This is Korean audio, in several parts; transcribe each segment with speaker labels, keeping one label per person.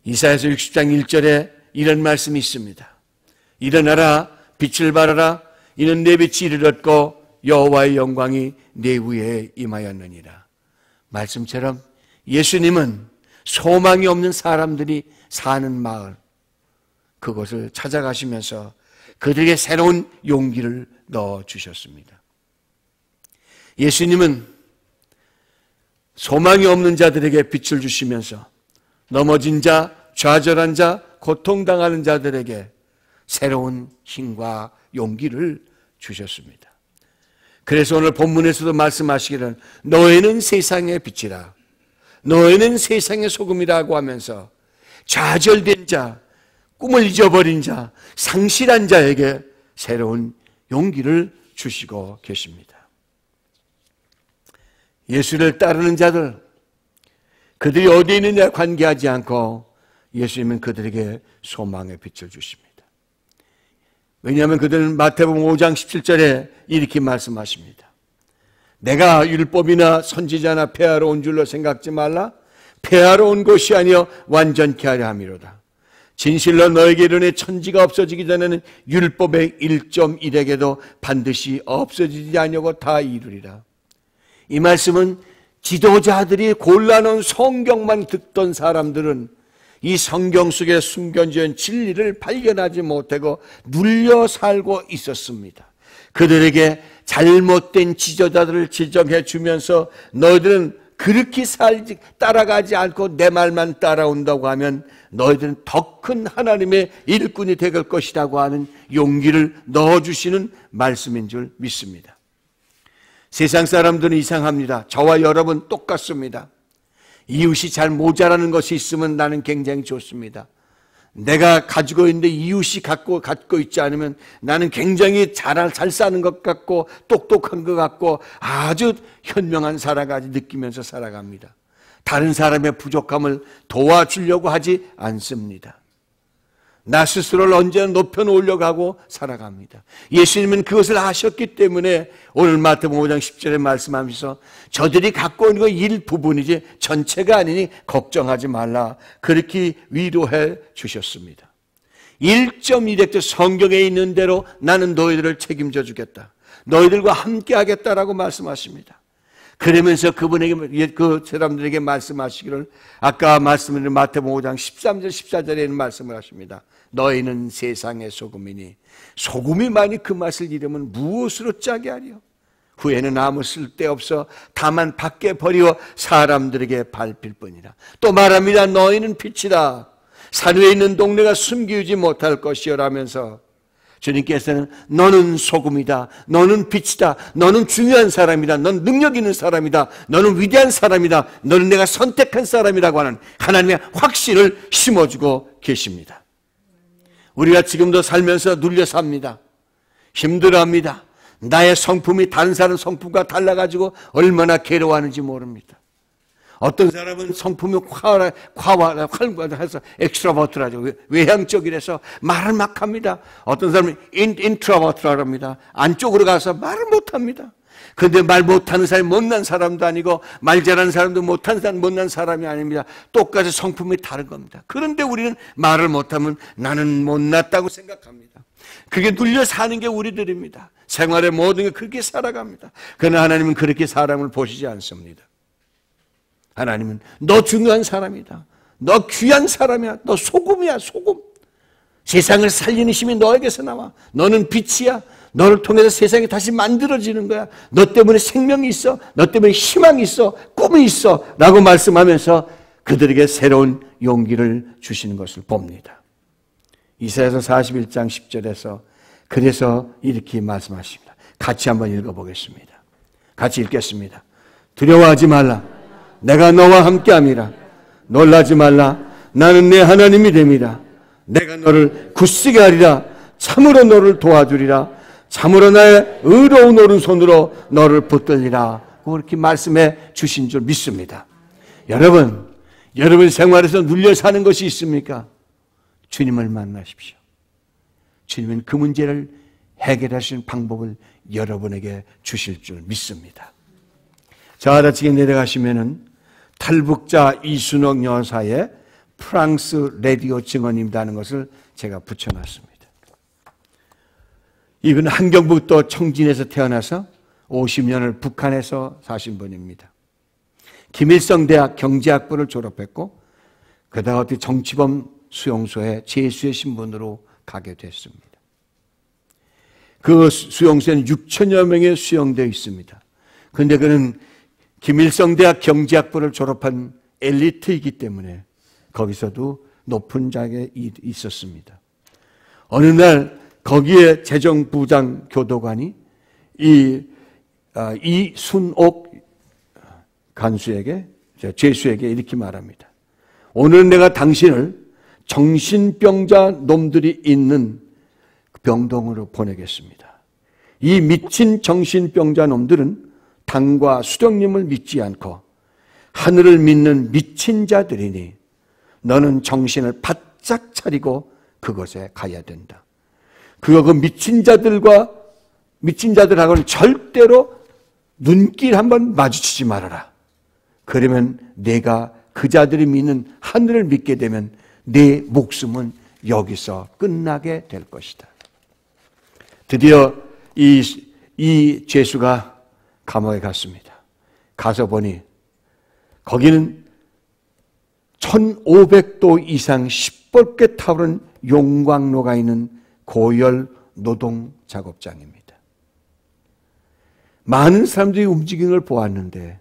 Speaker 1: 이사야서 60장 1절에 이런 말씀이 있습니다. 일어나라, 빛을 발하라. 이는 내 빛이 이르렀고 여호와의 영광이 내 위에 임하였느니라. 말씀처럼 예수님은 소망이 없는 사람들이 사는 마을, 그것을 찾아가시면서 그들에게 새로운 용기를 넣어주셨습니다. 예수님은 소망이 없는 자들에게 빛을 주시면서 넘어진 자, 좌절한 자, 고통당하는 자들에게 새로운 힘과 용기를 주셨습니다. 그래서 오늘 본문에서도 말씀하시기를 너희는 세상의 빛이라, 너희는 세상의 소금이라고 하면서 좌절된 자, 꿈을 잊어버린 자, 상실한 자에게 새로운 용기를 주시고 계십니다. 예수를 따르는 자들, 그들이 어디에 있느냐 관계하지 않고 예수님은 그들에게 소망의 빛을 주십니다. 왜냐하면 그들은 마태복음 5장 17절에 이렇게 말씀하십니다. 내가 율법이나 선지자나 폐하러 온 줄로 생각지 말라. 폐하러 온 것이 아니여 완전케 하려 함이로다. 진실로 너에게 이르노니 천지가 없어지기 전에는 율법의 1.1에게도 반드시 없어지지 아니하고 다 이루리라. 이 말씀은 지도자들이 골라놓은 성경만 듣던 사람들은 이 성경 속에 숨겨진 진리를 발견하지 못하고 눌려 살고 있었습니다. 그들에게 잘못된 지도자들을 지적해 주면서 너희들은 그렇게 따라가지 않고 내 말만 따라온다고 하면 너희들은 더 큰 하나님의 일꾼이 될 것이라고 하는 용기를 넣어주시는 말씀인 줄 믿습니다. 세상 사람들은 이상합니다. 저와 여러분 똑같습니다. 이웃이 잘 모자라는 것이 있으면 나는 굉장히 좋습니다. 내가 가지고 있는데 이웃이 갖고 있지 않으면 나는 굉장히 잘 사는 것 같고 똑똑한 것 같고 아주 현명한 사람까지 느끼면서 살아갑니다. 다른 사람의 부족함을 도와주려고 하지 않습니다. 나 스스로를 언제나 높여놓으려고 하고 살아갑니다. 예수님은 그것을 아셨기 때문에 오늘 마태복음 5장 10절에 말씀하면서 저들이 갖고 있는 건 일부분이지 전체가 아니니 걱정하지 말라, 그렇게 위로해 주셨습니다. 1.1획 성경에 있는 대로 나는 너희들을 책임져 주겠다, 너희들과 함께 하겠다라고 말씀하십니다. 그러면서 그분에게, 그 사람들에게 말씀하시기를 아까 말씀드린 마태복음 5장 13절 14절에는 말씀을 하십니다. 너희는 세상의 소금이니 소금이 만일 그 맛을 잃으면 무엇으로 짜게 하리요? 후에는 아무 쓸데없어 다만 밖에 버리어 사람들에게 밟힐 뿐이라. 또 말합니다. 너희는 빛이다. 산 위에 있는 동네가 숨기지 못할 것이여라면서 주님께서는 너는 소금이다, 너는 빛이다, 너는 중요한 사람이다, 넌 능력 있는 사람이다, 너는 위대한 사람이다, 너는 내가 선택한 사람이라고 하는 하나님의 확신을 심어주고 계십니다. 우리가 지금도 살면서 눌려 삽니다. 힘들어합니다. 나의 성품이 다른 사람 성품과 달라가지고 얼마나 괴로워하는지 모릅니다. 어떤 사람은 성품이 활발해서 엑스트로버트라죠. 외향적이라서 말을 막 합니다. 어떤 사람은 인트로버트라고 합니다. 안쪽으로 가서 말을 못합니다. 그런데 말 못하는 사람이 못난 사람도 아니고 말 잘하는 사람도 못난 사람이 아닙니다. 똑같이 성품이 다른 겁니다. 그런데 우리는 말을 못하면 나는 못났다고 생각합니다. 그게 눌려 사는 게 우리들입니다. 생활의 모든 게 그렇게 살아갑니다. 그러나 하나님은 그렇게 사람을 보시지 않습니다. 하나님은 너 중요한 사람이다, 너 귀한 사람이야, 너 소금이야, 소금. 세상을 살리는 힘이 너에게서 나와. 너는 빛이야. 너를 통해서 세상이 다시 만들어지는 거야. 너 때문에 생명이 있어, 너 때문에 희망이 있어, 꿈이 있어 라고 말씀하면서 그들에게 새로운 용기를 주시는 것을 봅니다. 이사야서 41장 10절에서 그래서 이렇게 말씀하십니다. 같이 한번 읽어보겠습니다. 같이 읽겠습니다. 두려워하지 말라, 내가 너와 함께함이라. 놀라지 말라, 나는 내 하나님이 됨이라. 내가 너를 굳세게 하리라. 참으로 너를 도와주리라. 참으로 나의 의로운 오른손으로 너를 붙들리라. 그렇게 말씀해 주신 줄 믿습니다. 여러분 생활에서 눌려 사는 것이 있습니까? 주님을 만나십시오. 주님은 그 문제를 해결하시는 방법을 여러분에게 주실 줄 믿습니다. 저 아래층에 내려가시면은 탈북자 이순옥 여사의 프랑스 라디오 증언입니다 하는 것을 제가 붙여놨습니다. 이분은 한경북도 청진에서 태어나서 50년을 북한에서 사신 분입니다. 김일성 대학 경제학부를 졸업했고 그다가 어떻게 정치범 수용소에 재수의 신분으로 가게 됐습니다. 그 수용소에는 6천여 명이 수용되어 있습니다. 그런데 그는 김일성 대학 경제학부를 졸업한 엘리트이기 때문에 거기서도 높은 자리에 있었습니다. 어느 날 거기에 재정부장 교도관이 이순옥 간수에게, 죄수에게 이렇게 말합니다. 오늘 내가 당신을 정신병자 놈들이 있는 병동으로 보내겠습니다. 이 미친 정신병자 놈들은 당과 수령님을 믿지 않고 하늘을 믿는 미친 자들이니 너는 정신을 바짝 차리고 그곳에 가야 된다. 그 미친 자들하고는 절대로 눈길 한번 마주치지 말아라. 그러면 내가 그 자들이 믿는 하늘을 믿게 되면 내 목숨은 여기서 끝나게 될 것이다. 드디어 이 죄수가 감옥에 갔습니다. 가서 보니 거기는 1500도 이상 시뻘게 타오른 용광로가 있는 고열 노동 작업장입니다. 많은 사람들이 움직이는 걸 보았는데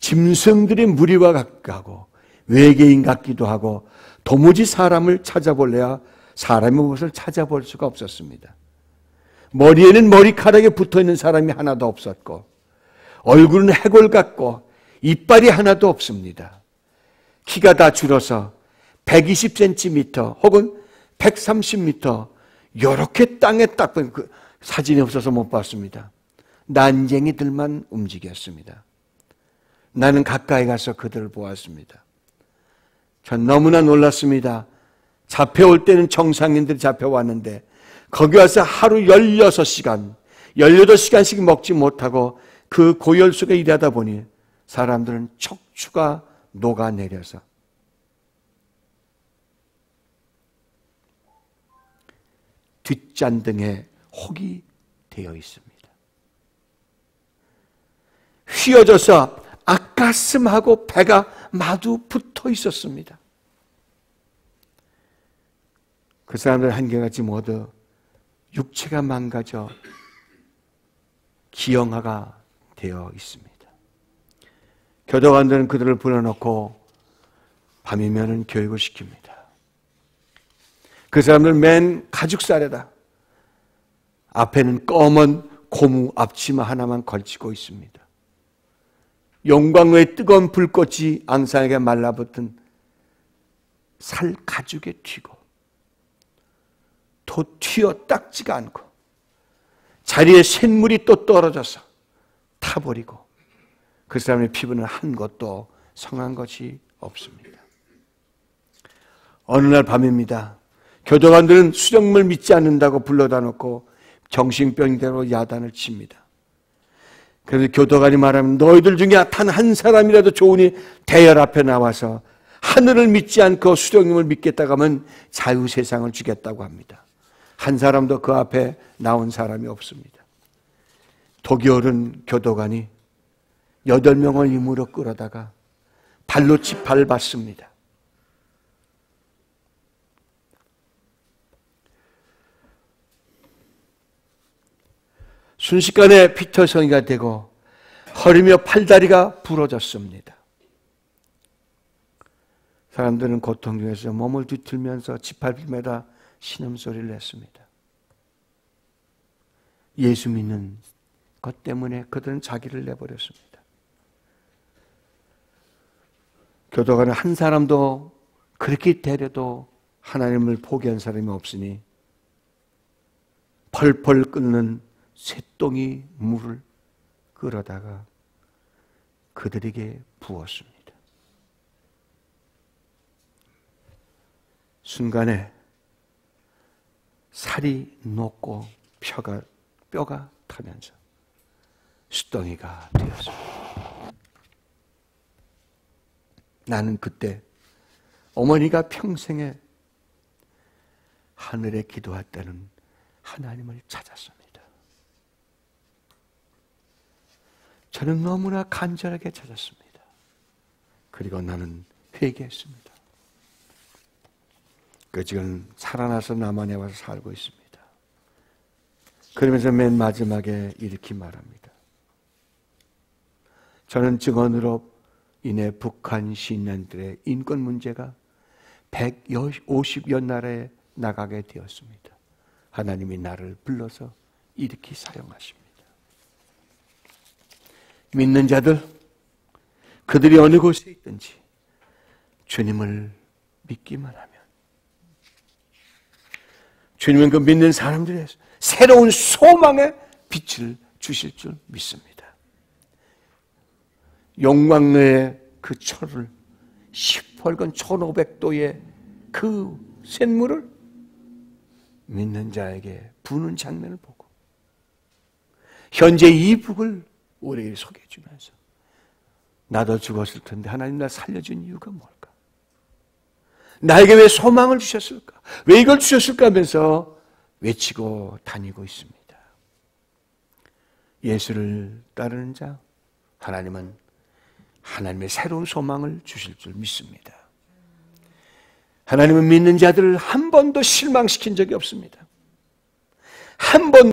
Speaker 1: 짐승들이 무리와 같고 외계인 같기도 하고 도무지 사람을 찾아볼래야 사람의 모습을 찾아볼 수가 없었습니다. 머리에는 머리카락에 붙어있는 사람이 하나도 없었고 얼굴은 해골 같고 이빨이 하나도 없습니다. 키가 다 줄어서 120cm 혹은 130m 이렇게 땅에 딱 그 사진이 없어서 못 봤습니다. 난쟁이들만 움직였습니다. 나는 가까이 가서 그들을 보았습니다. 전 너무나 놀랐습니다. 잡혀올 때는 정상인들이 잡혀왔는데 거기 와서 하루 16시간, 18시간씩 먹지 못하고 그 고열 속에 일하다 보니 사람들은 척추가 녹아내려서 뒷잔등에 혹이 되어 있습니다. 휘어져서 앞가슴하고 배가 마주 붙어 있었습니다. 그 사람들 한결같이 모두 육체가 망가져 기형아가 되어 있습니다. 교도관들은 그들을 불러놓고 밤이면은 교육을 시킵니다. 그 사람들 맨 가죽살에다 앞에는 검은 고무 앞치마 하나만 걸치고 있습니다. 용광로의 뜨거운 불꽃이 앙상하게 말라붙은 살 가죽에 튀고 더 튀어 닦지가 않고 자리에 샘물이 또 떨어져서 타버리고 그 사람의 피부는 한 것도 성한 것이 없습니다. 어느 날 밤입니다. 교도관들은 수령을 믿지 않는다고 불러다 놓고 정신병대로 야단을 칩니다. 그래서 교도관이 말하면 너희들 중에 단 한 사람이라도 좋으니 대열 앞에 나와서 하늘을 믿지 않고 수령님을 믿겠다고 하면 자유세상을 주겠다고 합니다. 한 사람도 그 앞에 나온 사람이 없습니다. 독이 오른 교도관이 8명을 힘으로 끌어다가 발로 밟았습니다. 순식간에 피터성이가 되고 허리며 팔다리가 부러졌습니다. 사람들은 고통 중에서 몸을 뒤틀면서 짓밟히며 신음소리를 냈습니다. 예수 믿는 것 때문에 그들은 자기를 내버렸습니다. 교도관은 한 사람도 그렇게 되려도 하나님을 포기한 사람이 없으니 펄펄 끓는 쇳덩이 물을 끌어다가 그들에게 부었습니다. 순간에 살이 녹고 뼈가 타면서 숫덩이가 되었습니다. 나는 그때 어머니가 평생에 하늘에 기도할 때는 하나님을 찾았습니다. 저는 너무나 간절하게 찾았습니다. 그리고 나는 회개했습니다. 지금 살아나서 남한에 와서 살고 있습니다. 그러면서 맨 마지막에 이렇게 말합니다. 저는 증언으로 인해 북한 시민들의 인권 문제가 150여 나라에 나가게 되었습니다. 하나님이 나를 불러서 이렇게 사용하십니다. 믿는 자들, 그들이 어느 곳에 있든지 주님을 믿기만 하면 주님은 그 믿는 사람들의 새로운 소망의 빛을 주실 줄 믿습니다. 용광로의 그 철을 시뻘건 1500도의 그 샘물을 믿는 자에게 부는 장면을 보고 현재 이 북을 우리에게 소개해 주면서 나도 죽었을 텐데 하나님 나 살려준 이유가 뭘까? 나에게 왜 소망을 주셨을까? 왜 이걸 주셨을까 하면서 외치고 다니고 있습니다. 예수를 따르는 자, 하나님은 하나님의 새로운 소망을 주실 줄 믿습니다. 하나님은 믿는 자들을 한 번도 실망시킨 적이 없습니다. 한 번